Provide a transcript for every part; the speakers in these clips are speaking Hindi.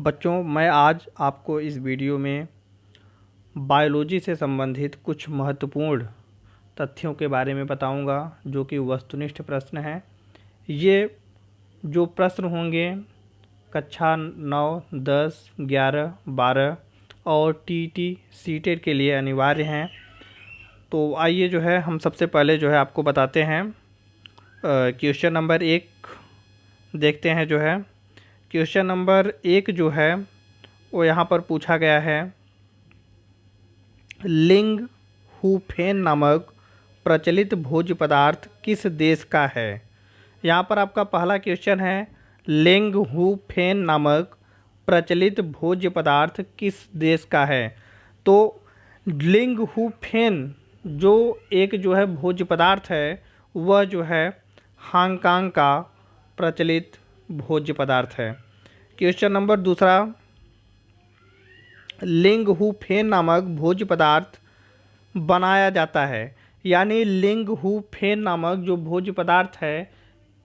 बच्चों, मैं आज आपको इस वीडियो में बायोलॉजी से संबंधित कुछ महत्वपूर्ण तथ्यों के बारे में बताऊंगा, जो कि वस्तुनिष्ठ प्रश्न हैं। ये जो प्रश्न होंगे कक्षा 9, 10, 11, 12 और टीटी सीटेट के लिए अनिवार्य हैं। तो आइए जो है हम सबसे पहले जो है आपको बताते हैं। क्वेश्चन नंबर 1 देखते हैं। जो है क्वेश्चन नंबर 1 जो है वो यहाँ पर पूछा गया है, लिंग हुफेन नामक प्रचलित भोज्य पदार्थ किस देश का है। यहाँ पर आपका पहला क्वेश्चन है, लिंग हुफेन नामक प्रचलित भोज्य पदार्थ किस देश का है। तो लिंग हुफेन जो एक जो है भोज्य पदार्थ है, वह जो है हांगकांग का प्रचलित भोज्य पदार्थ है। क्वेश्चन नंबर दूसरा, लिंग हुफेन नामक भोज्य पदार्थ बनाया जाता है, यानी लिंग हुफेन नामक जो भोज्य पदार्थ है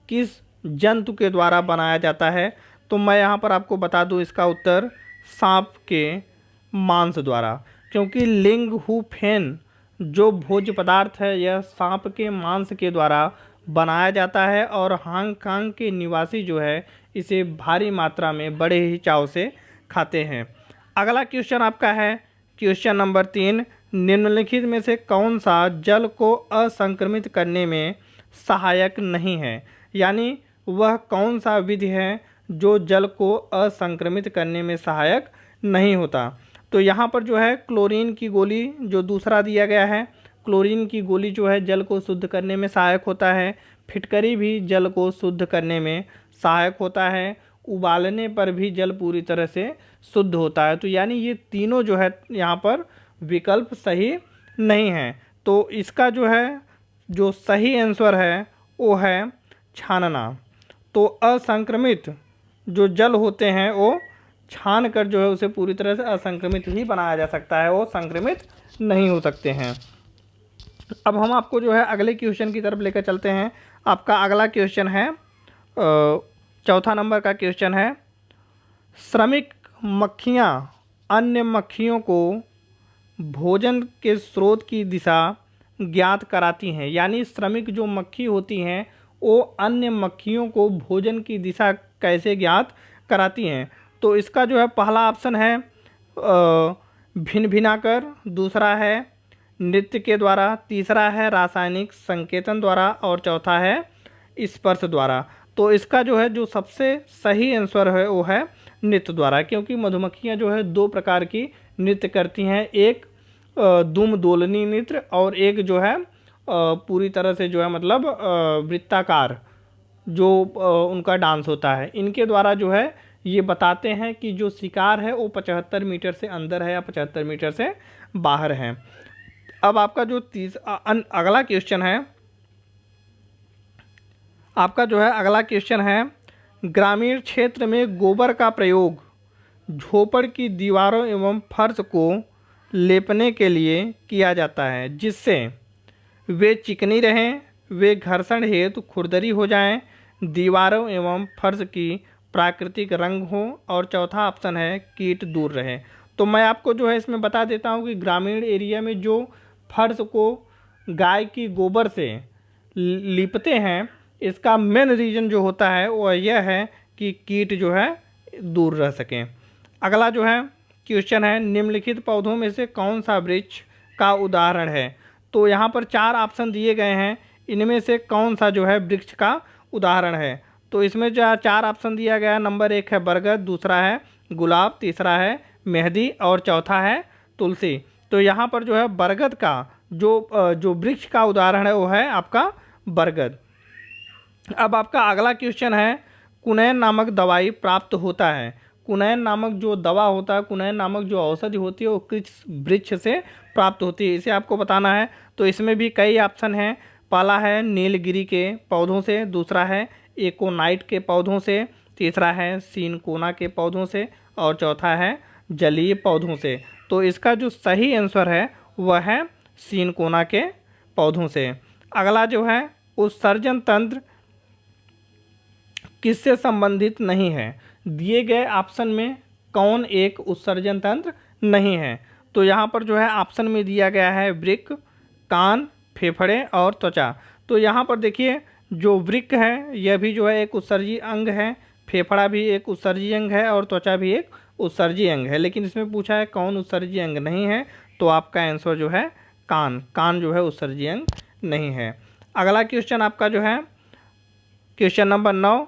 किस जंतु के द्वारा बनाया जाता है। तो मैं यहाँ पर आपको बता दूँ, इसका उत्तर सांप के मांस द्वारा, क्योंकि लिंग हुफेन जो भोज्य पदार्थ है यह सांप के मांस के द्वारा बनाया जाता है और हांगकांग के निवासी जो है इसे भारी मात्रा में बड़े ही चाव से खाते हैं। अगला क्वेश्चन आपका है क्वेश्चन नंबर 3, निम्नलिखित में से कौन सा जल को असंक्रमित करने में सहायक नहीं है, यानी वह कौन सा विधि है जो जल को असंक्रमित करने में सहायक नहीं होता। तो यहाँ पर जो है क्लोरीन की गोली जो दूसरा दिया गया है, क्लोरीन की गोली जो है जल को शुद्ध करने में सहायक होता है। फिटकरी भी जल को शुद्ध करने में सहायक होता है। उबालने पर भी जल पूरी तरह से शुद्ध होता है। तो यानी ये तीनों जो है यहाँ पर विकल्प सही नहीं है। तो इसका जो है जो सही आंसर है वो है छानना। तो असंक्रमित जो जल होते हैं वो छान कर जो है उसे पूरी तरह से असंक्रमित ही बनाया जा सकता है, वो संक्रमित नहीं हो सकते हैं। अब हम आपको जो है अगले क्वेश्चन की तरफ लेकर चलते हैं। आपका अगला क्वेश्चन है, चौथा नंबर का क्वेश्चन है, श्रमिक मक्खियाँ अन्य मक्खियों को भोजन के स्रोत की दिशा ज्ञात कराती हैं, यानी श्रमिक जो मक्खी होती हैं वो अन्य मक्खियों को भोजन की दिशा कैसे ज्ञात कराती हैं। तो इसका जो है पहला ऑप्शन है भिन भिनाकर, दूसरा है नृत्य के द्वारा, तीसरा है रासायनिक संकेतन द्वारा और चौथा है स्पर्श द्वारा। तो इसका जो है जो सबसे सही आंसर है वो है नृत्य द्वारा, क्योंकि मधुमक्खियाँ जो है दो प्रकार की नृत्य करती हैं, एक दुम दोलनी नृत्य और एक जो है पूरी तरह से जो है मतलब वृत्ताकार जो उनका डांस होता है। इनके द्वारा जो है ये बताते हैं कि जो शिकार है वो 75 मीटर से अंदर है या 75 मीटर से बाहर है। अब आपका जो अगला क्वेश्चन है, आपका जो है अगला क्वेश्चन है, ग्रामीण क्षेत्र में गोबर का प्रयोग झोपड़ की दीवारों एवं फर्श को लेपने के लिए किया जाता है, जिससे वे चिकनी रहें, वे घर्षण हेतु खुरदरी हो जाएं, दीवारों एवं फर्श की प्राकृतिक रंग हो और चौथा ऑप्शन है कीट दूर रहें। तो मैं आपको जो है इसमें बता देता हूं कि ग्रामीण एरिया में जो फर्श को गाय की गोबर से लिपते हैं, इसका मेन रीज़न जो होता है वह यह है कि कीट जो है दूर रह सकें। अगला जो है क्वेश्चन है, निम्नलिखित पौधों में से कौन सा वृक्ष का उदाहरण है। तो यहाँ पर 4 ऑप्शन दिए गए हैं, इनमें से कौन सा जो है वृक्ष का उदाहरण है। तो इसमें जो 4 ऑप्शन दिया गया है, नंबर 1 है बरगद, दूसरा है गुलाब, तीसरा है मेहंदी और चौथा है तुलसी। तो यहाँ पर जो है बरगद का जो वृक्ष का उदाहरण है वो है आपका बरगद। अब आपका अगला क्वेश्चन है, कुनैन नामक दवाई प्राप्त होता है। कुनैन नामक जो दवा होता है, कुनैन नामक जो औषधि होती है वो किस वृक्ष से प्राप्त होती है, इसे आपको बताना है। तो इसमें भी कई ऑप्शन हैं। पहला है नीलगिरी के पौधों से, दूसरा है एकोनाइट के पौधों से, तीसरा है सिनकोना के पौधों से और चौथा है जलीय पौधों से। तो इसका जो सही आंसर है वह है सिनकोना के पौधों से। अगला जो है उत्सर्जन तंत्र किससे संबंधित नहीं है। दिए गए ऑप्शन में कौन एक उत्सर्जन तंत्र नहीं है? तो यहाँ पर जो है ऑप्शन में दिया गया है वृक्क, कान, फेफड़े और त्वचा। तो यहाँ पर देखिए जो वृक्क है यह भी जो है एक उत्सर्जी अंग है, फेफड़ा भी एक उत्सर्जी अंग है और त्वचा भी एक उत्सर्जी अंग है, लेकिन इसमें पूछा है कौन उत्सर्जी अंग नहीं है, तो आपका आंसर जो है कान। कान जो है उत्सर्जी अंग नहीं है। अगला क्वेश्चन आपका जो है क्वेश्चन नंबर 9,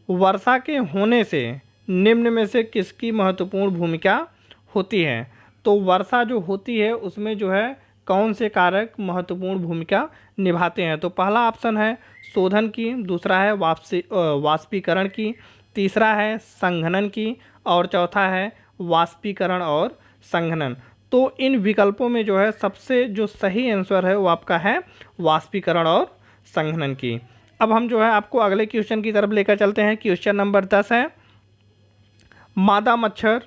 वर्षा के होने से निम्न में से किसकी महत्वपूर्ण भूमिका होती है? तो वर्षा जो होती है उसमें जो है कौन से कारक महत्वपूर्ण भूमिका निभाते हैं? तो पहला ऑप्शन है शोधन की, दूसरा है वाष्पीकरण की, तीसरा है संघनन की और चौथा है वाष्पीकरण और संघनन। तो इन विकल्पों में जो है सबसे जो सही आंसर है वो आपका है वाष्पीकरण और संघनन की। अब हम जो है आपको अगले क्वेश्चन की तरफ लेकर चलते हैं। क्वेश्चन नंबर 10 है, मादा मच्छर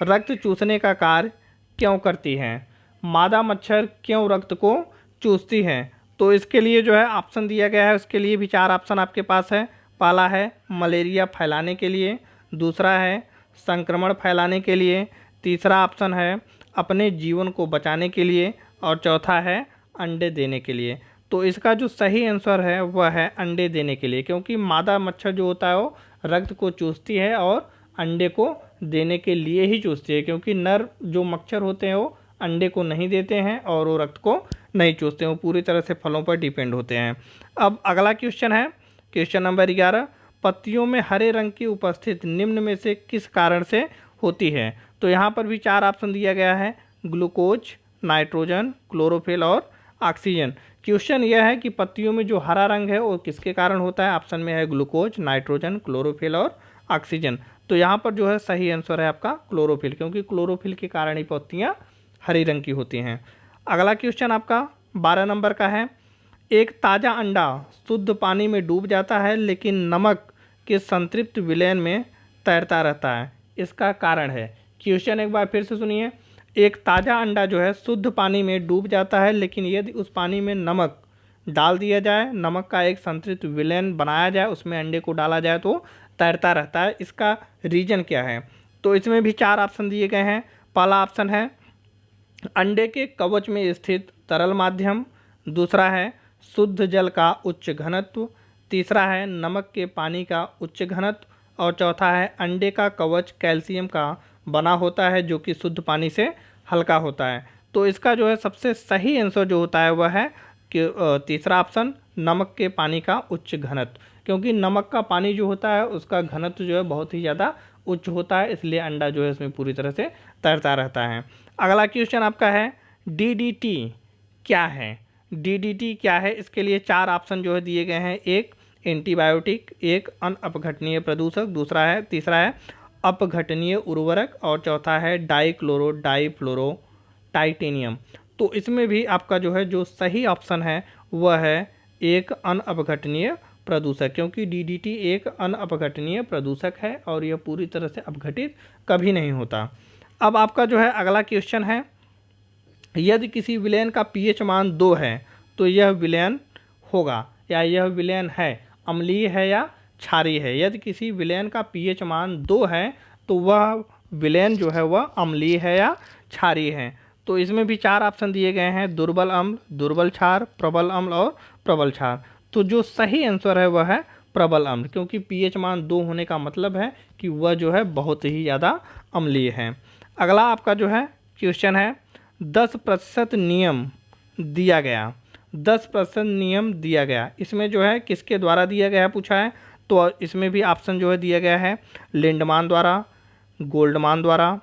रक्त चूसने का कार्य क्यों करती है? मादा मच्छर क्यों रक्त को चूसती है? तो इसके लिए जो है ऑप्शन दिया गया है, उसके लिए भी 4 ऑप्शन आपके पास है। पहला है मलेरिया फैलाने के लिए, दूसरा है संक्रमण फैलाने के लिए, तीसरा ऑप्शन है अपने जीवन को बचाने के लिए और चौथा है अंडे देने के लिए। तो इसका जो सही आंसर है वह है अंडे देने के लिए, क्योंकि मादा मच्छर जो होता है वो रक्त को चूसती है और अंडे को देने के लिए ही चूसती है, क्योंकि नर जो मच्छर होते हैं वो अंडे को नहीं देते हैं और वो रक्त को नहीं चूसते हैं, वो पूरी तरह से फलों पर डिपेंड होते हैं। अब अगला क्वेश्चन है क्वेश्चन नंबर 11, पत्तियों में हरे रंग की उपस्थित निम्न में से किस कारण से होती है? तो यहाँ पर भी 4 ऑप्शन दिया गया है, ग्लूकोज, नाइट्रोजन, क्लोरोफिल और ऑक्सीजन। क्वेश्चन यह है कि पत्तियों में जो हरा रंग है वो किसके कारण होता है? ऑप्शन में है ग्लूकोज, नाइट्रोजन, क्लोरोफिल और ऑक्सीजन। तो यहाँ पर जो है सही आंसर है आपका क्लोरोफिल, क्योंकि क्लोरोफिल के कारण ही पत्तियाँ हरी रंग की होती हैं। अगला क्वेश्चन आपका 12 नंबर का है, एक ताज़ा अंडा शुद्ध पानी में डूब जाता है लेकिन नमक के संतृप्त विलयन में तैरता रहता है, इसका कारण है? क्वेश्चन एक बार फिर से सुनिए, एक ताज़ा अंडा जो है शुद्ध पानी में डूब जाता है, लेकिन यदि उस पानी में नमक डाल दिया जाए, नमक का एक संतृप्त विलयन बनाया जाए, उसमें अंडे को डाला जाए तो तैरता रहता है, इसका रीजन क्या है? तो इसमें भी 4 ऑप्शन दिए गए हैं। पहला ऑप्शन है अंडे के कवच में स्थित तरल माध्यम, दूसरा है शुद्ध जल का उच्च घनत्व, तीसरा है नमक के पानी का उच्च घनत्व और चौथा है अंडे का कवच कैल्शियम का बना होता है जो कि शुद्ध पानी से हल्का होता है। तो इसका जो है सबसे सही आंसर जो होता है वह है कि तीसरा ऑप्शन नमक के पानी का उच्च घनत्व, क्योंकि नमक का पानी जो होता है उसका घनत्व जो है बहुत ही ज़्यादा उच्च होता है, इसलिए अंडा जो है इसमें पूरी तरह से तैरता रहता है। अगला क्वेश्चन आपका है DDT क्या है? DDT क्या है? इसके लिए 4 ऑप्शन जो है दिए गए हैं, एक एंटीबायोटिक, एक अनअपघटनीय प्रदूषक, तीसरा है अपघटनीय उर्वरक और चौथा है डाइक्लोरो डाइफ्लोरो टाइटेनियम। तो इसमें भी आपका जो है जो सही ऑप्शन है वह है एक अनअपघटनीय प्रदूषक, क्योंकि DDT एक अनअपघटनीय प्रदूषक है और यह पूरी तरह से अपघटित कभी नहीं होता। अब आपका जो है अगला क्वेश्चन है, यदि किसी विलयन का pH मान 2 है तो यह विलयन होगा या यह विलयन है अम्लीय है या क्षारीय है? यदि किसी विलयन का pH मान 2 है तो वह विलयन जो है वह अम्लीय है या क्षारीय है? तो इसमें भी 4 ऑप्शन दिए गए हैं, दुर्बल अम्ल, दुर्बल क्षार, प्रबल अम्ल और प्रबल क्षार। तो जो सही आंसर है वह है प्रबल अम्ल, क्योंकि pH मान 2 होने का मतलब है कि वह जो है बहुत ही ज़्यादा अम्लीय है। अगला आपका जो है क्वेश्चन है 10% नियम दिया गया, 10% नियम दिया गया, इसमें जो है किसके द्वारा दिया गया पूछा है? तो इसमें भी ऑप्शन जो है दिया गया है लिंडमान द्वारा, गोल्डमान द्वारा,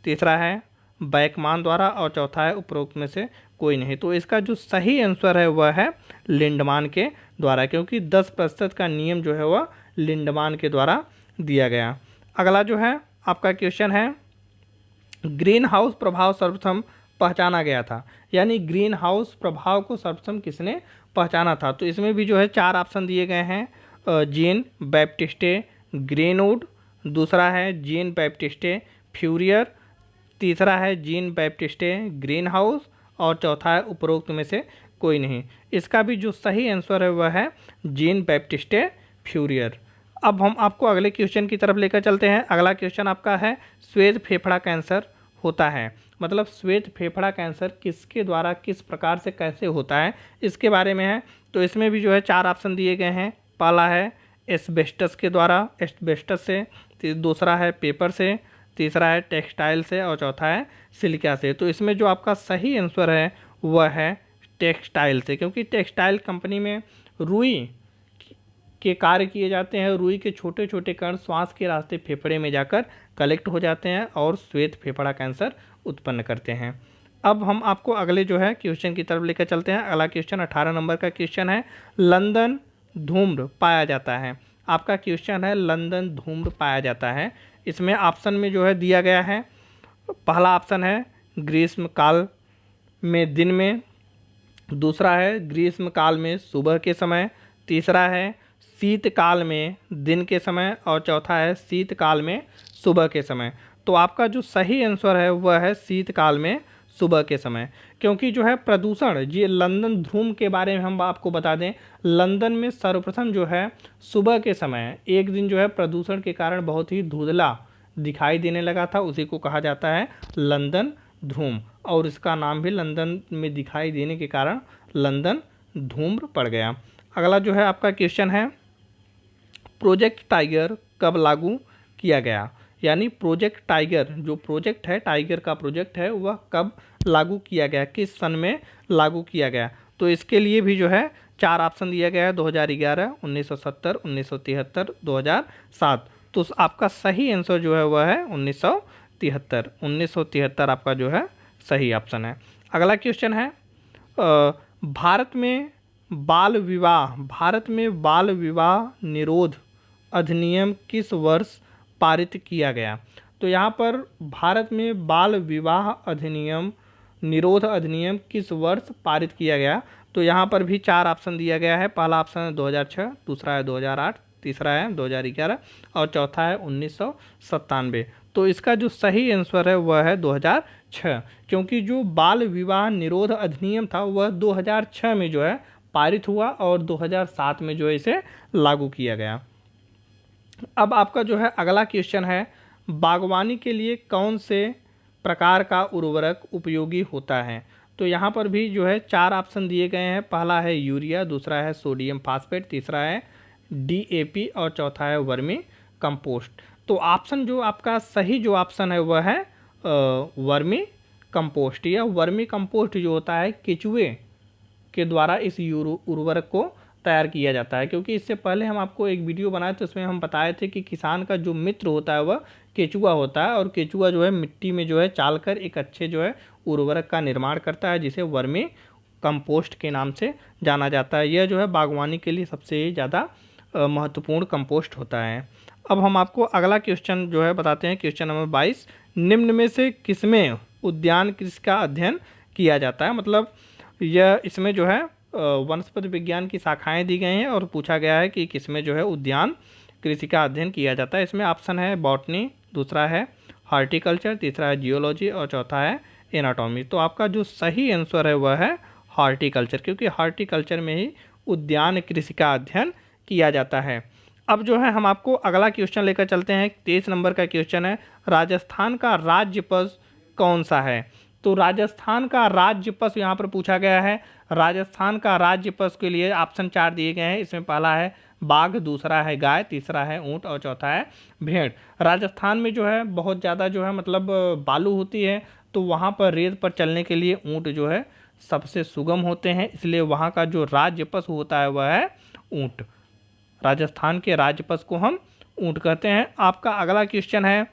तीसरा है बैकमान द्वारा और चौथा है उपरोक्त में से कोई नहीं। तो इसका जो सही आंसर है वह है लिंडमान के द्वारा, क्योंकि 10% का नियम जो है वह लिंडमान के द्वारा दिया गया। अगला जो है आपका क्वेश्चन है ग्रीन हाउस प्रभाव सर्वप्रथम पहचाना गया था, यानी ग्रीन हाउस प्रभाव को सर्वप्रथम किसने पहचाना था? तो इसमें भी जो है 4 ऑप्शन दिए गए हैं, जीन बैप्टिस्टे ग्रीनवुड, दूसरा है जीन बैप्टिस्टे फ्यूरियर, तीसरा है जीन बैप्टिस्टे ग्रीन हाउस और चौथा है उपरोक्त में से कोई नहीं। इसका भी जो सही आंसर है वह है जीन बैप्टिस्टे फ्यूरियर। अब हम आपको अगले क्वेश्चन की तरफ लेकर चलते हैं। अगला क्वेश्चन आपका है श्वेत फेफड़ा कैंसर होता है, मतलब श्वेत फेफड़ा कैंसर किसके द्वारा, किस प्रकार से, कैसे होता है, इसके बारे में है। तो इसमें भी जो है 4 ऑप्शन दिए गए हैं। पहला है एस्बेस्टस के द्वारा, एस्बेस्टस से, दूसरा है पेपर से, तीसरा है टेक्सटाइल से और चौथा है सिलिका से। तो इसमें जो आपका सही आंसर है वह है टेक्सटाइल से, क्योंकि टेक्सटाइल कंपनी में रुई के कार्य किए जाते हैं। रुई के छोटे छोटे कण श्वास के रास्ते फेफड़े में जाकर कलेक्ट हो जाते हैं और श्वेत फेफड़ा कैंसर उत्पन्न करते हैं। अब हम आपको अगले जो है क्वेश्चन की तरफ लेकर चलते हैं। अगला क्वेश्चन 18 नंबर का क्वेश्चन है, लंदन धूम्र पाया जाता है। आपका क्वेश्चन है लंदन धूम्र पाया जाता है। इसमें ऑप्शन में जो है दिया गया है, पहला ऑप्शन है ग्रीष्म काल में दिन में, दूसरा है ग्रीष्म काल में सुबह के समय, तीसरा है शीतकाल में दिन के समय और चौथा है शीतकाल में सुबह के समय। तो आपका जो सही आंसर है वह है शीतकाल में सुबह के समय, क्योंकि जो है प्रदूषण, ये लंदन धूम के बारे में हम आपको बता दें, लंदन में सर्वप्रथम जो है सुबह के समय एक दिन जो है प्रदूषण के कारण बहुत ही धुंधला दिखाई देने लगा था, उसी को कहा जाता है लंदन धूम, और इसका नाम भी लंदन में दिखाई देने के कारण लंदन धूम्र पड़ गया। अगला जो है आपका क्वेश्चन है, प्रोजेक्ट टाइगर कब लागू किया गया, यानी प्रोजेक्ट टाइगर जो प्रोजेक्ट है, टाइगर का प्रोजेक्ट है, वह कब लागू किया गया, किस सन में लागू किया गया। तो इसके लिए भी जो है 4 ऑप्शन दिया गया है, 2011, 1970, 1973, 2007। तो आपका सही आंसर जो है वह है 1973। 1973 आपका जो है सही ऑप्शन है। अगला क्वेश्चन है, भारत में बाल विवाह निरोध अधिनियम किस वर्ष पारित किया गया। तो यहाँ पर भारत में बाल विवाह अधिनियम निरोध अधिनियम किस वर्ष पारित किया गया। तो यहाँ पर भी 4 ऑप्शन दिया गया है। पहला ऑप्शन है 2006, दूसरा है 2008, तीसरा है 2011 और चौथा है 1997। तो इसका जो सही आंसर है वह है 2006, क्योंकि जो बाल विवाह निरोध अधिनियम था वह 2006 में जो है पारित हुआ और 2007 में जो है इसे लागू किया गया। अब आपका जो है अगला क्वेश्चन है, बागवानी के लिए कौन से प्रकार का उर्वरक उपयोगी होता है। तो यहाँ पर भी जो है 4 ऑप्शन दिए गए हैं। पहला है यूरिया, दूसरा है सोडियम फास्फेट, तीसरा है DAP और चौथा है वर्मी कंपोस्ट। तो ऑप्शन जो आपका सही जो ऑप्शन है वह है वर्मी कंपोस्ट, या वर्मी कंपोस्ट जो होता है केचुए के द्वारा इस उर्वरक को तैयार किया जाता है। क्योंकि इससे पहले हम आपको एक वीडियो बनाए थे, उसमें हम बताए थे कि किसान का जो मित्र होता है वह केचुआ होता है, और केचुआ जो है मिट्टी में जो है चालकर एक अच्छे जो है उर्वरक का निर्माण करता है, जिसे वर्मी कंपोस्ट के नाम से जाना जाता है। यह जो है बागवानी के लिए सबसे ज़्यादा महत्वपूर्ण कंपोस्ट होता है। अब हम आपको अगला क्वेश्चन जो है बताते हैं, क्वेश्चन नंबर 22, निम्न में से किसमें उद्यान कृषि का अध्ययन किया जाता है। मतलब यह इसमें जो है वनस्पति विज्ञान की शाखाएं दी गई हैं और पूछा गया है कि किसमें जो है उद्यान कृषि का अध्ययन किया जाता है। इसमें ऑप्शन है बॉटनी, दूसरा है हॉर्टिकल्चर, तीसरा है जियोलॉजी और चौथा है एनाटॉमी। तो आपका जो सही आंसर है वह है हॉर्टिकल्चर, क्योंकि हॉर्टिकल्चर में ही उद्यान कृषि का अध्ययन किया जाता है। अब जो है हम आपको अगला क्वेश्चन लेकर चलते हैं। 23 नंबर का क्वेश्चन है, राजस्थान का राज्य पशु कौन सा है। तो राजस्थान का राज्य पशु यहाँ पर पूछा गया है। राजस्थान का राज्य पशु के लिए ऑप्शन 4 दिए गए हैं। इसमें पहला है बाघ, दूसरा है गाय, तीसरा है ऊंट और चौथा है भेड़। राजस्थान में जो है बहुत ज़्यादा जो है मतलब बालू होती है, तो वहाँ पर रेत पर चलने के लिए ऊंट जो है सबसे सुगम होते हैं, इसलिए वहाँ का जो राज्य पशु होता है वह है ऊंट। राजस्थान के राज्य पशु को हम ऊंट कहते हैं। आपका अगला क्वेश्चन है,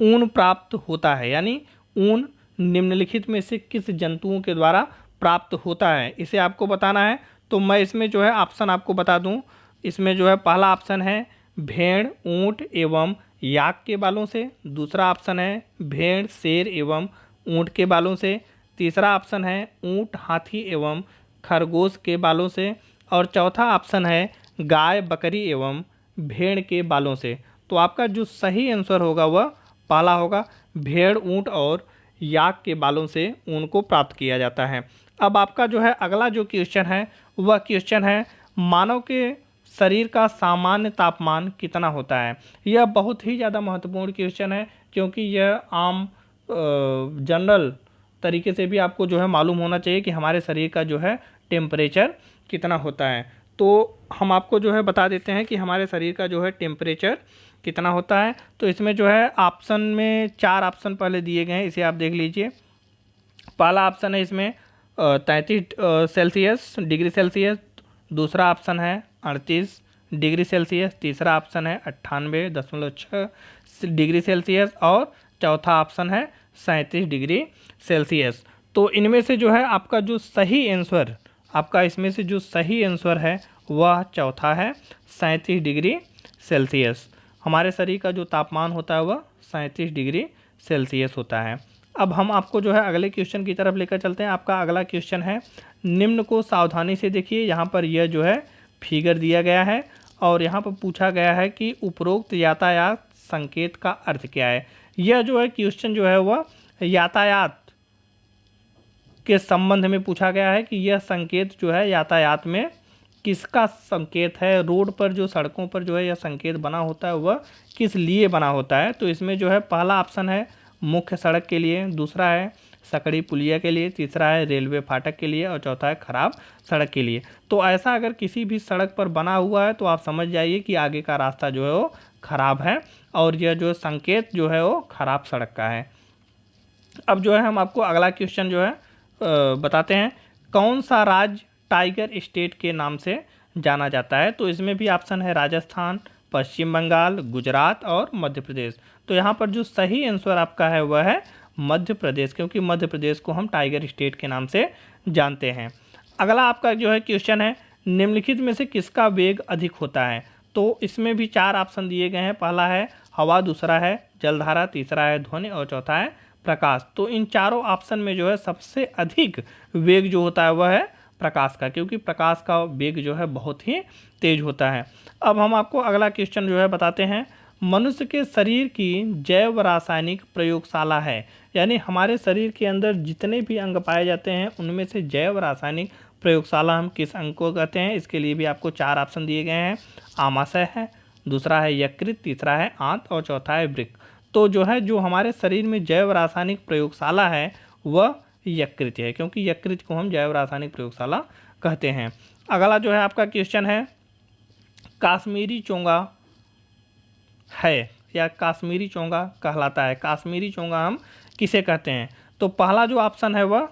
ऊन प्राप्त होता है, यानी ऊन निम्नलिखित में से किस जंतुओं के द्वारा प्राप्त होता है, इसे आपको बताना है। तो मैं इसमें जो है ऑप्शन आपको बता दूं। इसमें जो है पहला ऑप्शन है भेड़, ऊंट एवं याक के बालों से, दूसरा ऑप्शन है भेड़, शेर एवं ऊंट के बालों से, तीसरा ऑप्शन है ऊंट, हाथी एवं खरगोश के बालों से और चौथा ऑप्शन है गाय, बकरी एवं भेड़ के बालों से। तो आपका जो सही आंसर होगा वह पहला होगा, भेड़, ऊंट और याक के बालों से ऊन को प्राप्त किया जाता है। अब आपका जो है अगला जो क्वेश्चन है वह क्वेश्चन है, मानव के शरीर का सामान्य तापमान कितना होता है? यह बहुत ही ज़्यादा महत्वपूर्ण क्वेश्चन है, क्योंकि यह आम जनरल तरीके से भी आपको जो है मालूम होना चाहिए कि हमारे शरीर का जो है टेम्परेचर कितना होता है। तो हम आपको जो है बता देते हैं कि हमारे शरीर का जो है टेम्परेचर कितना होता है। तो इसमें जो है ऑप्शन में 4 ऑप्शन पहले दिए गए हैं, इसे आप देख लीजिए। पहला ऑप्शन है इसमें 33 सेल्सियस डिग्री सेल्सियस, दूसरा ऑप्शन है 38 डिग्री सेल्सियस, तीसरा ऑप्शन है 98.6 डिग्री सेल्सियस और चौथा ऑप्शन है 37 डिग्री सेल्सियस। तो इनमें से जो है आपका जो सही आंसर, आपका इसमें से जो सही आंसर है वह चौथा है 37 डिग्री सेल्सियस। हमारे शरीर का जो तापमान होता है वह 37 डिग्री सेल्सियस होता है। अब हम आपको जो है अगले क्वेश्चन की तरफ लेकर चलते हैं। आपका अगला क्वेश्चन है, निम्न को सावधानी से देखिए। यहाँ पर यह जो है फिगर दिया गया है और यहाँ पर पूछा गया है कि उपरोक्त यातायात संकेत का अर्थ क्या है। यह जो है क्वेश्चन जो है वह यातायात के संबंध में पूछा गया है कि यह संकेत जो है यातायात में किसका संकेत है, रोड पर जो सड़कों पर जो है यह संकेत बना होता है वह किस लिए बना होता है। तो इसमें जो है पहला ऑप्शन है मुख्य सड़क के लिए, दूसरा है सकड़ी पुलिया के लिए, तीसरा है रेलवे फाटक के लिए और चौथा है खराब सड़क के लिए। तो ऐसा अगर किसी भी सड़क पर बना हुआ है तो आप समझ जाइए कि आगे का रास्ता जो है वो खराब है और यह जो संकेत जो है वो खराब सड़क का है। अब जो है हम आपको अगला क्वेश्चन जो है बताते हैं, कौन सा राज्य टाइगर स्टेट के नाम से जाना जाता है। तो इसमें भी ऑप्शन है राजस्थान, पश्चिम बंगाल, गुजरात और मध्य प्रदेश। तो यहाँ पर जो सही आंसर आपका है वह है मध्य प्रदेश, क्योंकि मध्य प्रदेश को हम टाइगर स्टेट के नाम से जानते हैं। अगला आपका जो है क्वेश्चन है, निम्नलिखित में से किसका वेग अधिक होता है। तो इसमें भी 4 ऑप्शन दिए गए हैं। पहला है हवा, दूसरा है जलधारा, तीसरा है ध्वनि और चौथा है प्रकाश। तो इन चारों ऑप्शन में जो है सबसे अधिक वेग जो होता है वह है प्रकाश का, क्योंकि प्रकाश का वेग जो है बहुत ही तेज होता है। अब हम आपको अगला क्वेश्चन जो है बताते हैं, मनुष्य के शरीर की जैव रासायनिक प्रयोगशाला है, यानी हमारे शरीर के अंदर जितने भी अंग पाए जाते हैं उनमें से जैव रासायनिक प्रयोगशाला हम किस अंग को कहते हैं। इसके लिए भी आपको 4 ऑप्शन दिए गए हैं। आमाशय है, दूसरा है यकृत, तीसरा है आंत और चौथा है वृक्क। तो जो है जो हमारे शरीर में जैव रासायनिक प्रयोगशाला है वह यकृत है, क्योंकि यकृत को हम जैव रासायनिक प्रयोगशाला कहते हैं। अगला जो है आपका क्वेश्चन है, काश्मीरी चोंगा है या काश्मीरी चोंगा कहलाता है। काश्मीरी चोंगा हम किसे कहते हैं। तो पहला जो ऑप्शन है वह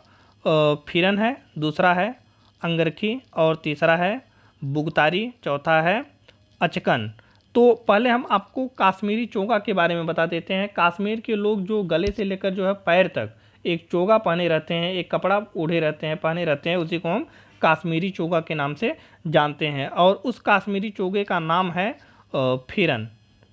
फिरन है, दूसरा है अंगरखी और तीसरा है बुगतारी, चौथा है अचकन। तो पहले हम आपको काश्मीरी चोंगा के बारे में बता देते हैं। कश्मीर के लोग जो गले से लेकर जो है पैर तक एक चोगा पहने रहते हैं, एक कपड़ा ओढ़े रहते हैं, पहने रहते हैं, उसी को हम काश्मीरी चोगा के नाम से जानते हैं। और उस काश्मीरी चोगे का नाम है फिरन,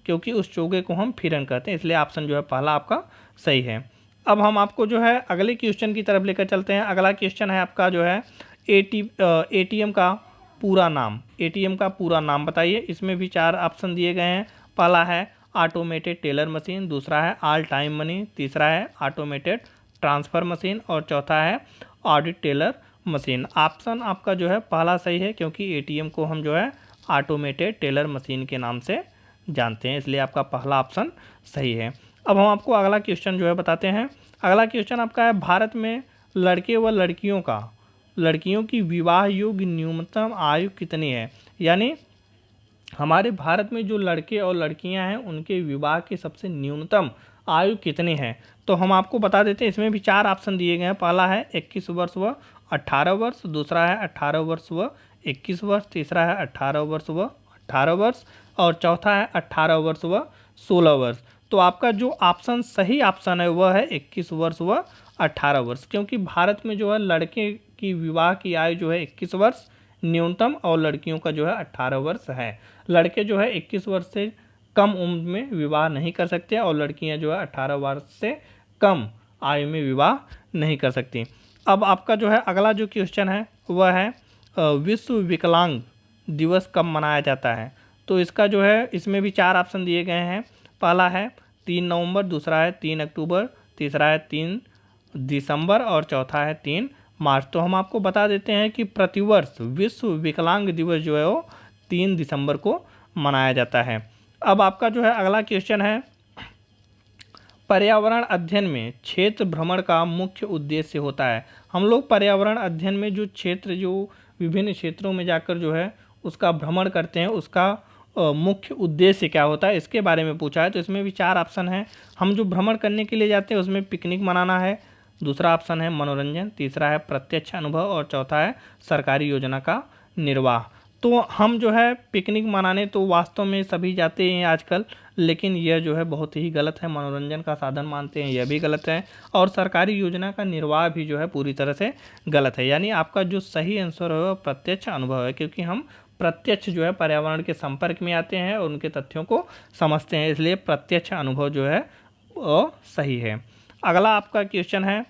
क्योंकि उस चोगे को हम फिरन कहते हैं, इसलिए ऑप्शन जो है पहला आपका सही है। अब हम आपको जो है अगले क्वेश्चन की तरफ लेकर चलते हैं। अगला क्वेश्चन है आपका जो है एटीएम का पूरा नाम। एटीएम का पूरा नाम बताइए। इसमें भी 4 ऑप्शन दिए गए हैं। पहला है ऑटोमेटेड टेलर मशीन, दूसरा है ऑल टाइम मनी, तीसरा है ऑटोमेटेड ट्रांसफ़र मशीन और चौथा है ऑडिट टेलर मशीन। ऑप्शन आपका जो है पहला सही है, क्योंकि एटीएम को हम जो है ऑटोमेटेड टेलर मशीन के नाम से जानते हैं, इसलिए आपका पहला ऑप्शन सही है। अब हम आपको अगला क्वेश्चन जो है बताते हैं। अगला क्वेश्चन आपका है, भारत में लड़के व लड़कियों की विवाह योग्य न्यूनतम आयु कितनी है। यानी हमारे भारत में जो लड़के और लड़कियां हैं उनके विवाह की सबसे न्यूनतम आयु कितनी है। तो हम आपको बता देते हैं। इसमें भी 4 ऑप्शन दिए गए हैं। पहला है 21 वर्ष व 18 वर्ष, दूसरा है 18 वर्ष व 21 वर्ष, तीसरा है 18 वर्ष व 18 वर्ष और चौथा है 18 वर्ष व 16 वर्ष। तो आपका जो ऑप्शन सही ऑप्शन है वह है 21 वर्ष व 18 वर्ष, क्योंकि भारत में जो है लड़के की विवाह की आयु जो है 21 वर्ष न्यूनतम और लड़कियों का जो है 18 वर्ष है। लड़के जो है 21 वर्ष से कम उम्र में विवाह नहीं कर सकते और लड़कियां जो है 18 वर्ष से कम आयु में विवाह नहीं कर सकती। अब आपका जो है अगला जो क्वेश्चन है वह है विश्व विकलांग दिवस कब मनाया जाता है। तो इसका जो है इसमें भी 4 ऑप्शन दिए गए हैं। पहला है 3 नवंबर, दूसरा है 3 अक्टूबर, तीसरा है 3 दिसंबर और चौथा है 3 मार्च। तो हम आपको बता देते हैं कि प्रतिवर्ष विश्व विकलांग दिवस जो है वो 3 दिसंबर को मनाया जाता है। अब आपका जो है अगला क्वेश्चन है, पर्यावरण अध्ययन में क्षेत्र भ्रमण का मुख्य उद्देश्य होता है। हम लोग पर्यावरण अध्ययन में जो क्षेत्र, जो विभिन्न क्षेत्रों में जाकर जो है उसका भ्रमण करते हैं, उसका मुख्य उद्देश्य क्या होता है, इसके बारे में पूछा है। तो इसमें भी 4 ऑप्शन हैं। हम जो भ्रमण करने के लिए जाते हैं उसमें पिकनिक मनाना है, दूसरा ऑप्शन है मनोरंजन, तीसरा है प्रत्यक्ष अनुभव और चौथा है सरकारी योजना का निर्वाह। तो हम जो है पिकनिक मनाने तो वास्तव में सभी जाते हैं आजकल, लेकिन यह जो है बहुत ही गलत है। मनोरंजन का साधन मानते हैं, यह भी गलत है। और सरकारी योजना का निर्वाह भी जो है पूरी तरह से गलत है। यानी आपका जो सही आंसर है वह प्रत्यक्ष अनुभव है, क्योंकि हम प्रत्यक्ष जो है पर्यावरण के संपर्क में आते हैं और उनके तथ्यों को समझते हैं, इसलिए प्रत्यक्ष अनुभव जो है वो सही है। अगला आपका क्वेश्चन है,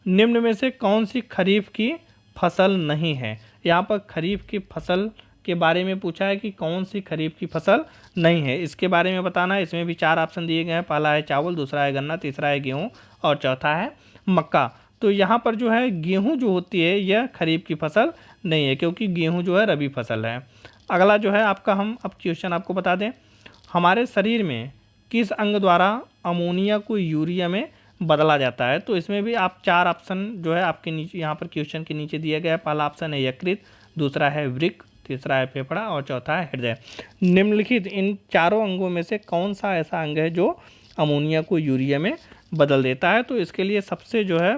निम्न में से कौन सी खरीफ की फसल नहीं है। यहाँ पर खरीफ की फसल के बारे में पूछा है कि कौन सी खरीफ की फसल नहीं है, इसके बारे में बताना है। इसमें भी 4 ऑप्शन दिए गए हैं। पहला है चावल, दूसरा है गन्ना, तीसरा है गेहूँ और चौथा है मक्का। तो यहाँ पर जो है गेहूँ जो होती है यह खरीफ की फसल नहीं है, क्योंकि गेहूँ जो है रबी फसल है। अगला जो है आपका, हम अब क्वेश्चन आपको बता दें, हमारे शरीर में किस अंग द्वारा अमोनिया को यूरिया में बदला जाता है। तो इसमें भी आप 4 ऑप्शन जो है आपके नीचे यहाँ पर क्वेश्चन के नीचे दिया गया है। पहला ऑप्शन है यकृत, दूसरा है वृक्क, तीसरा है फेफड़ा और चौथा है हृदय। निम्नलिखित इन चारों अंगों में से कौन सा ऐसा अंग है जो अमोनिया को यूरिया में बदल देता है। तो इसके लिए सबसे जो है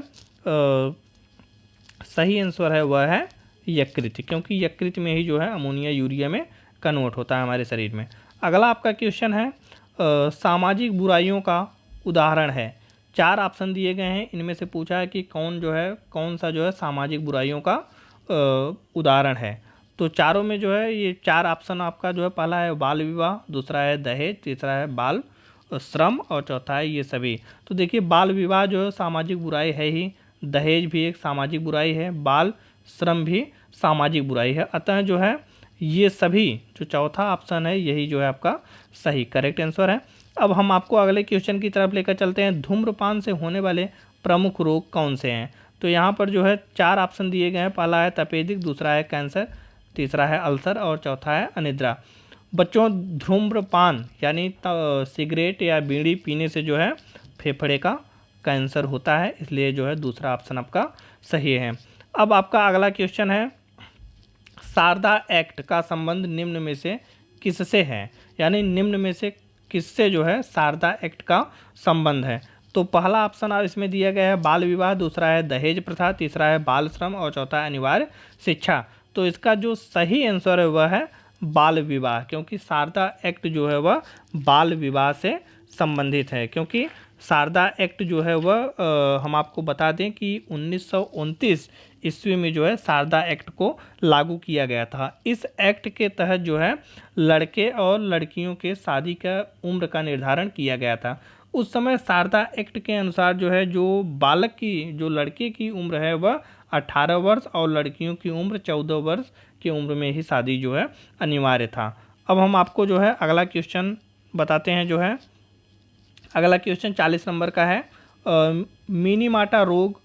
सही आंसर है वह है यकृत, क्योंकि यकृत में ही जो है अमोनिया यूरिया में कन्वर्ट होता है हमारे शरीर में। अगला आपका क्वेश्चन है, सामाजिक बुराइयों का उदाहरण है। 4 ऑप्शन दिए गए हैं, इनमें से पूछा है कि कौन सा जो है सामाजिक बुराइयों का उदाहरण है। तो चारों में जो है ये 4 ऑप्शन आपका जो है, पहला है बाल विवाह, दूसरा है दहेज, तीसरा है बाल श्रम और चौथा है ये सभी। तो देखिए बाल विवाह जो है सामाजिक बुराई है ही, दहेज भी एक सामाजिक बुराई है, बाल श्रम भी सामाजिक बुराई है। अतः जो है ये सभी जो चौथा ऑप्शन है यही जो है आपका सही करेक्ट आंसर है। अब हम आपको अगले क्वेश्चन की तरफ लेकर चलते हैं, धूम्रपान से होने वाले प्रमुख रोग कौन से हैं। तो यहाँ पर जो है 4 ऑप्शन दिए गए हैं। पहला है तपेदिक, दूसरा है कैंसर, तीसरा है अल्सर और चौथा है अनिद्रा। बच्चों, धूम्रपान यानी सिगरेट या बीड़ी पीने से जो है फेफड़े का कैंसर होता है, इसलिए जो है दूसरा ऑप्शन आपका सही है। अब आपका अगला क्वेश्चन है, शारदा एक्ट का संबंध निम्न में से किससे है। यानी निम्न में से किससे जो है शारदा एक्ट का संबंध है। तो पहला ऑप्शन इसमें दिया गया है बाल विवाह, दूसरा है दहेज प्रथा, तीसरा है बाल श्रम और चौथा है अनिवार्य शिक्षा। तो इसका जो सही आंसर है वह है बाल विवाह, क्योंकि शारदा एक्ट जो है वह बाल विवाह से संबंधित है। क्योंकि शारदा एक्ट जो है वह हम आपको बता दें कि 1929 ईस्वी में जो है शारदा एक्ट को लागू किया गया था। इस एक्ट के तहत जो है लड़के और लड़कियों के शादी का उम्र का निर्धारण किया गया था। उस समय शारदा एक्ट के अनुसार जो है जो लड़के की उम्र है वह 18 वर्ष और लड़कियों की उम्र 14 वर्ष की उम्र में ही शादी जो है अनिवार्य था। अब हम आपको जो है अगला क्वेश्चन बताते हैं। जो है अगला क्वेश्चन 40 नंबर का है, मिनीमाटा रोग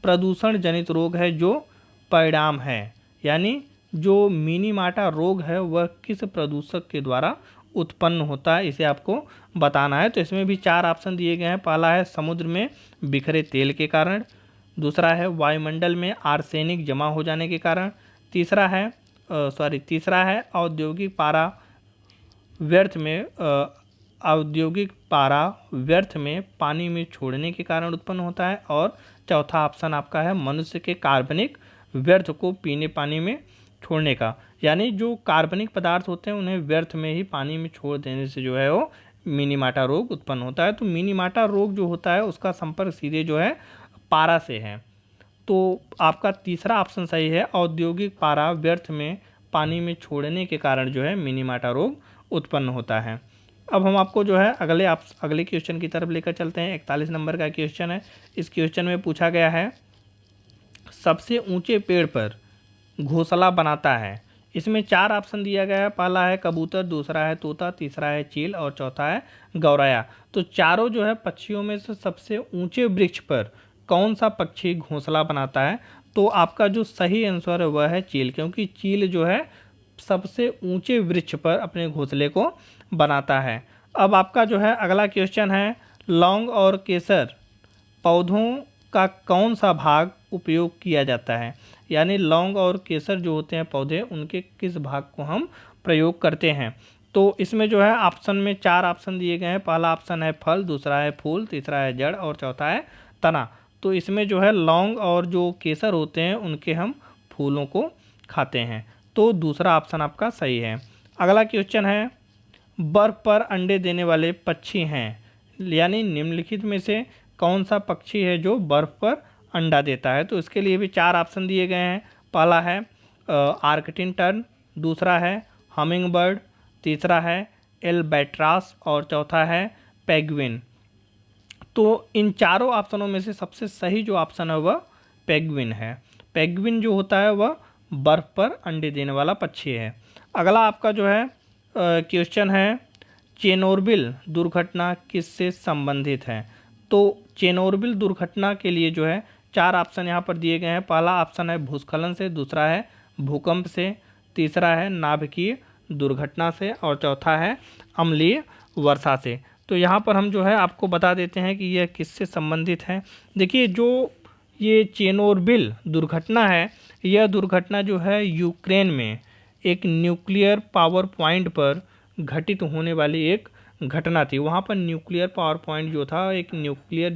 प्रदूषण जनित रोग है जो परिणाम है। यानी जो मिनीमाटा रोग है वह किस प्रदूषक के द्वारा उत्पन्न होता है, इसे आपको बताना है। तो इसमें भी 4 ऑप्शन दिए गए हैं। पहला है समुद्र में बिखरे तेल के कारण, दूसरा है वायुमंडल में आर्सेनिक जमा हो जाने के कारण, तीसरा है औद्योगिक पारा व्यर्थ में पानी में छोड़ने के कारण उत्पन्न होता है, और चौथा ऑप्शन आपका है मनुष्य के कार्बनिक व्यर्थ को पीने पानी में छोड़ने का। यानी जो कार्बनिक पदार्थ होते हैं उन्हें व्यर्थ में ही पानी में छोड़ देने से जो है वो मिनीमाटा रोग उत्पन्न होता है। तो मिनीमाटा रोग जो होता है उसका संपर्क सीधे जो है पारा से है। तो आपका तीसरा ऑप्शन सही है, औद्योगिक पारा व्यर्थ में पानी में छोड़ने के कारण जो है मिनीमाटा रोग उत्पन्न होता है। अब हम आपको जो है अगले क्वेश्चन की तरफ लेकर चलते हैं। 41 नंबर का क्वेश्चन है। इस क्वेश्चन में पूछा गया है, सबसे ऊंचे पेड़ पर घोंसला बनाता है। इसमें 4 ऑप्शन दिया गया है। पहला है कबूतर, दूसरा है तोता, तीसरा है चील और चौथा है गौरैया। तो चारों जो है पक्षियों में से सबसे ऊंचे वृक्ष पर कौन सा पक्षी घोंसला बनाता है। तो आपका जो सही आंसर है वह है चील, क्योंकि चील जो है सबसे ऊंचे वृक्ष पर अपने घोंसले को बनाता है। अब आपका जो है अगला क्वेश्चन है, लौंग और केसर पौधों का कौन सा भाग उपयोग किया जाता है? यानी लौंग और केसर जो होते हैं पौधे, उनके किस भाग को हम प्रयोग करते हैं? तो इसमें जो है ऑप्शन में 4 ऑप्शन दिए गए हैं। पहला ऑप्शन है फल, दूसरा है फूल, तीसरा है जड़ और चौथा है तना। तो इसमें जो है लौंग और जो केसर होते हैं उनके हम फूलों को खाते हैं। तो दूसरा ऑप्शन आपका सही है। अगला क्वेश्चन है, बर्फ पर अंडे देने वाले पक्षी हैं, यानी निम्नलिखित में से कौन सा पक्षी है जो बर्फ पर अंडा देता है? तो इसके लिए भी 4 ऑप्शन दिए गए हैं। पहला है आर्कटिन टर्न, दूसरा है हमिंग बर्ड, तीसरा है एल्बैट्रॉस और चौथा है पेंगुइन। तो इन चारों ऑप्शनों में से सबसे सही जो ऑप्शन है वह पेंगुइन है। पेंगुइन जो होता है वह बर्फ पर अंडे देने वाला पक्षी है। अगला आपका जो है क्वेश्चन है, चेरनोबिल दुर्घटना किससे संबंधित है? तो चेरनोबिल दुर्घटना के लिए जो है 4 ऑप्शन यहाँ पर दिए गए हैं। पहला ऑप्शन है भूस्खलन से, दूसरा है भूकंप से, तीसरा है नाभिकीय दुर्घटना से और चौथा है अम्लीय वर्षा से। तो यहाँ पर हम जो है आपको बता देते हैं कि यह किससे संबंधित है। देखिए, जो ये चेरनोबिल दुर्घटना है, यह दुर्घटना जो है यूक्रेन में एक न्यूक्लियर पावर पॉइंट पर घटित होने वाली एक घटना थी। वहाँ पर न्यूक्लियर पावर पॉइंट जो था, एक न्यूक्लियर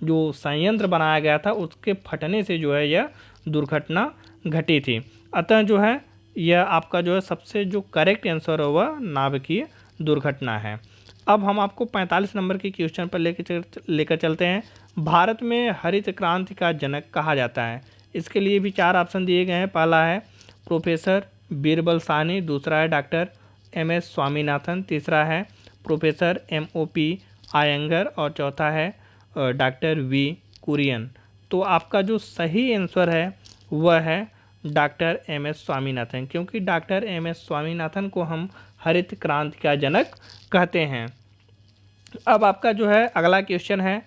जो संयंत्र बनाया गया था, उसके फटने से जो है यह दुर्घटना घटी थी। अतः जो है यह आपका जो है सबसे जो करेक्ट आंसर है वह नाभिकीय दुर्घटना है। अब हम आपको 45 नंबर के क्वेश्चन पर लेकर चलते हैं। भारत में हरित क्रांति का जनक कहा जाता है। इसके लिए भी 4 ऑप्शन दिए गए हैं। पहला है प्रोफेसर बीरबल साहनी, दूसरा है डॉक्टर MS स्वामीनाथन, तीसरा है प्रोफेसर MOP आयंगर और चौथा है डॉक्टर V कुरियन। तो आपका जो सही आंसर है वह है डॉक्टर MS स्वामीनाथन, क्योंकि डॉक्टर MS स्वामीनाथन को हम हरित क्रांति का जनक कहते हैं। अब आपका जो है अगला क्वेश्चन है,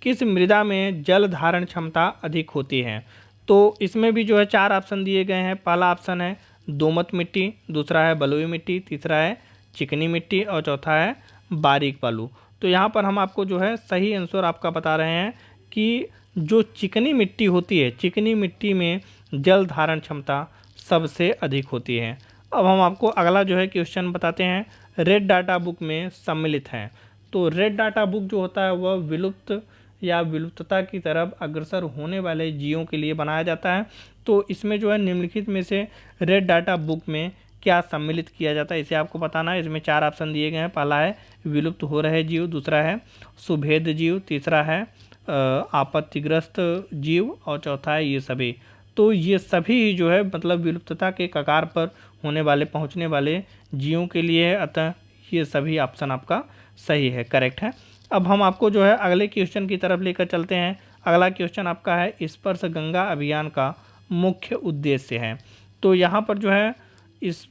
किस मृदा में जल धारण क्षमता अधिक होती है? तो इसमें भी जो है 4 ऑप्शन दिए गए हैं। पहला ऑप्शन है दोमट मिट्टी, दूसरा है बलुई मिट्टी, तीसरा है चिकनी मिट्टी और चौथा है बारीक बालू। तो यहाँ पर हम आपको जो है सही आंसर आपका बता रहे हैं कि जो चिकनी मिट्टी होती है, चिकनी मिट्टी में जल धारण क्षमता सबसे अधिक होती है। अब हम आपको अगला जो है क्वेश्चन बताते हैं, रेड डाटा बुक में सम्मिलित है। तो रेड डाटा बुक जो होता है वह विलुप्त या विलुप्तता की तरफ अग्रसर होने वाले जीवों के लिए बनाया जाता है। तो इसमें जो है निम्नलिखित में से रेड डाटा बुक में क्या सम्मिलित किया जाता है, इसे आपको बताना है। इसमें 4 ऑप्शन दिए गए हैं। पहला है विलुप्त हो रहे जीव, दूसरा है सुभेद जीव, तीसरा है आपत्तिग्रस्त जीव और चौथा है ये सभी। तो ये सभी जो है मतलब विलुप्तता के कगार पर होने वाले, पहुंचने वाले जीवों के लिए है। अतः ये सभी ऑप्शन आपका सही है, करेक्ट है। अब हम आपको जो है अगले क्वेश्चन की तरफ लेकर चलते हैं। अगला क्वेश्चन आपका है, स्पर्श गंगा अभियान का मुख्य उद्देश्य है। तो यहाँ पर जो है इस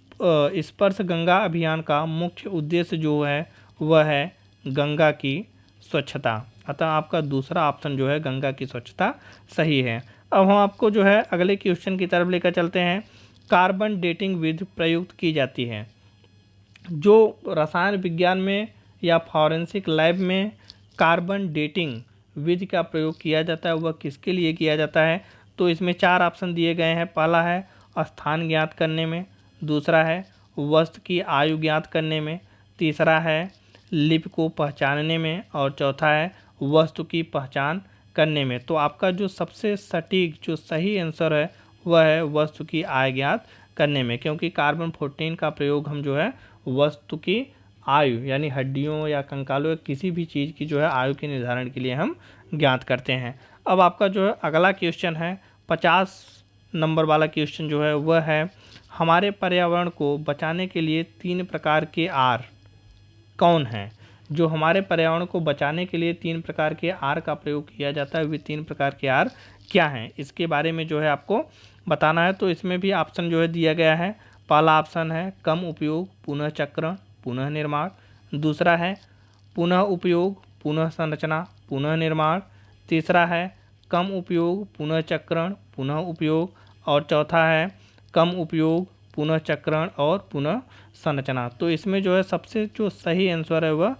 स्पर्श गंगा अभियान का मुख्य उद्देश्य जो है वह है गंगा की स्वच्छता। अतः आपका दूसरा ऑप्शन जो है गंगा की स्वच्छता सही है। अब हम आपको जो है अगले क्वेश्चन की तरफ लेकर चलते हैं। कार्बन डेटिंग विधि प्रयुक्त की जाती है। जो रसायन विज्ञान में या फॉरेंसिक लैब में कार्बन डेटिंग विधि का प्रयोग किया जाता है वह किसके लिए किया जाता है? तो इसमें 4 ऑप्शन दिए गए हैं। पहला है स्थान ज्ञात करने में, दूसरा है वस्तु की आयु ज्ञात करने में, तीसरा है लिपि को पहचानने में और चौथा है वस्तु की पहचान करने में। तो आपका जो सबसे सटीक जो सही आंसर है वह है वस्तु की आयु ज्ञात करने में, क्योंकि कार्बन 14 का प्रयोग हम जो है वस्तु की आयु यानी हड्डियों या कंकालों या किसी भी चीज़ की जो है आयु के निर्धारण के लिए हम ज्ञात करते हैं। अब आपका जो है अगला क्वेश्चन है 50 नंबर वाला क्वेश्चन जो है वह है, हमारे पर्यावरण को बचाने के लिए 3 प्रकार के आर कौन हैं? जो हमारे पर्यावरण को बचाने के लिए 3 प्रकार के आर का प्रयोग किया जाता है वे 3 प्रकार के आर क्या हैं, इसके बारे में जो है आपको बताना है। तो इसमें भी ऑप्शन जो है दिया गया है। पहला ऑप्शन है कम उपयोग पुनः चक्रण पुनः निर्माण, दूसरा है पुनः उपयोग पुनः संरचना पुनः निर्माण, तीसरा है कम उपयोग पुनः चक्रण पुनः उपयोग और चौथा है कम उपयोग पुनः चक्रण और पुनः संरचना। तो इसमें जो है सबसे जो सही आंसर है वह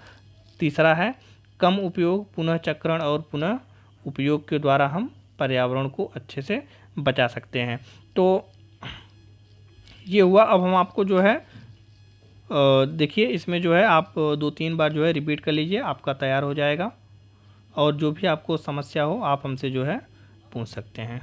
तीसरा है, कम उपयोग, पुनः चक्रण और पुनः उपयोग के द्वारा हम पर्यावरण को अच्छे से बचा सकते हैं। तो ये हुआ। अब हम आपको जो है देखिए इसमें जो है आप 2-3 बार जो है रिपीट कर लीजिए, आपका तैयार हो जाएगा। और जो भी आपको समस्या हो आप हमसे जो है पूछ सकते हैं।